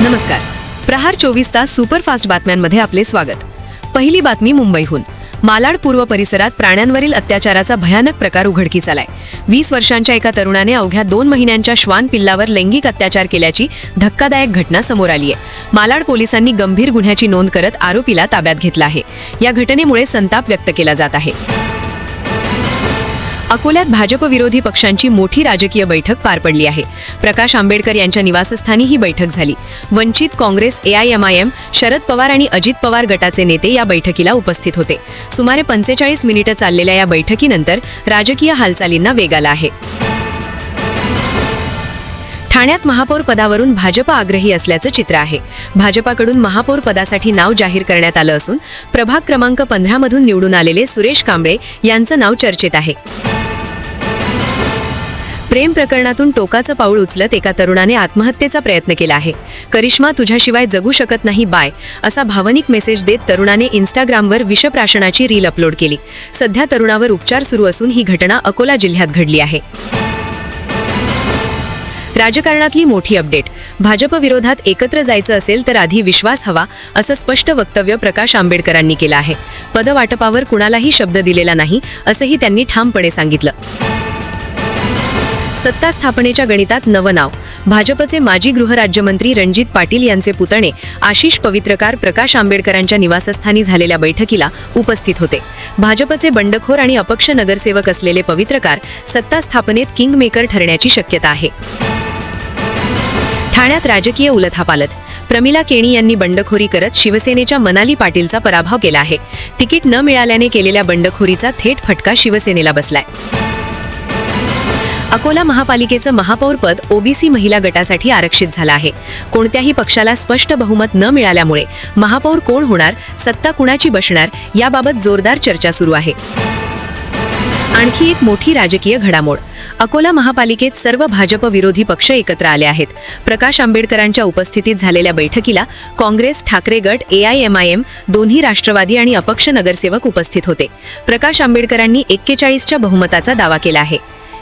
नमस्कार. प्रहार 24 तास सुपरफास्ट बातम्यांमध्ये आपले स्वागत. पहिली बातमी मुंबईहून. मालाड पूर्व परिसरात प्राण्यांवरील अत्याचाराचा भयानक प्रकार उघडकीस आलाय. 20 वर्षांच्या एका तरुणाने अवघ्या 2 महिन्यांच्या श्वान पिल्लावर लैंगिक अत्याचार केल्याची धक्कादायक घटना समोर आली आहे. मालाड पोलिसांनी गंभीर गुन्ह्याची नोंद करत आरोपीला ताब्यात घेतला आहे. या घटनेमुळे संताप व्यक्त केला जात आहे. अकोल्यात भाजप विरोधी पक्षांची मोठी राजकीय बैठक पार पडली आहे. प्रकाश आंबेडकर यांच्या निवासस्थानी ही बैठक झाली. वंचित, काँग्रेस, AIMIM, शरद पवार आणि अजित पवार गटाचे नेते या बैठकीला उपस्थित होते. सुमारे 45 मिनिटं चाललेल्या या बैठकीनंतर राजकीय हालचालींना वेग आला आहे. ठाण्यात महापौर पदावरून भाजप आग्रही असल्याचं चित्र आहे. भाजपाकडून महापौर पदासाठी नाव जाहीर करण्यात आलं असून प्रभाग क्रमांक 15 मधून निवडून आलेले सुरेश कांबळे यांचं नाव चर्चेत आहे. प्रेम प्रकरणातून टोकाचं पाऊल उचलत एका तरुणाने आत्महत्येचा प्रयत्न केला आहे. करिश्मा, तुझ्याशिवाय जगू शकत नाही बाय, असा भावनिक मेसेज देत तरुणाने इंस्टाग्रामवर विषप्राशनाची रील अपलोड केली. सध्या तरुणावर उपचार सुरू असून ही घटना अकोला जिल्ह्यात घडली आहे. राजकारणातली मोठी अपडेट. भाजप विरोधात एकत्र जायचं असेल तर आधी विश्वास हवा, असं स्पष्ट वक्तव्य प्रकाश आंबेडकरांनी केलं आहे. पदवाटपावर कुणालाही शब्द दिलेला नाही, असंही त्यांनी ठामपणे सांगितलं. सत्ता स्थापनेच्या गणितात नवं नाव. भाजपचे माजी गृहराज्यमंत्री रणजित पाटील यांचे पुतणे आशिष पवित्रकार प्रकाश आंबेडकरांच्या निवासस्थानी झालेल्या बैठकीला उपस्थित होते. भाजपचे बंडखोर आणि अपक्ष नगरसेवक असलेले पवित्रकार सत्ता स्थापनेत किंगमेकर ठरण्याची शक्यता आहे. ठाण्यात राजकीय उलथापालथ. प्रमिला केणी यांनी बंडखोरी करत शिवसेनेच्या मनाली पाटीलचा पराभव केला आहे. तिकीट न मिळाल्याने केलेल्या बंडखोरीचा थेट फटका शिवसेनेला बसलाय. अकोला महापालिकेचं महापौर पद OBC महिला गटासाठी आरक्षित झालं आहे. कोणत्याही पक्षाला स्पष्ट बहुमत न मिळाल्यामुळे महापौर कोण होणार, सत्ता कुणाची बसणार, याबाबत जोरदार चर्चा सुरू आहे. आणखी एक मोठी राजकीय घडामोड. अकोला महापालिकेत सर्व भाजप विरोधी पक्ष एकत्र आले आहेत. प्रकाश आंबेडकरांच्या उपस्थितीत झालेल्या बैठकीला काँग्रेस, ठाकरे गट, AIMIM, दोन्ही राष्ट्रवादी आणि अपक्ष नगरसेवक उपस्थित होते. प्रकाश आंबेडकरांनी 41च्या बहुमताचा दावा केला आहे.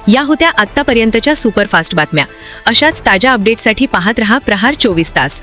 या होत्या आत्तापर्यंतच्या सुपरफास्ट बातम्या. अशाच ताज्या अपडेट्ससाठी पाहत रहा प्रहार 24 तास.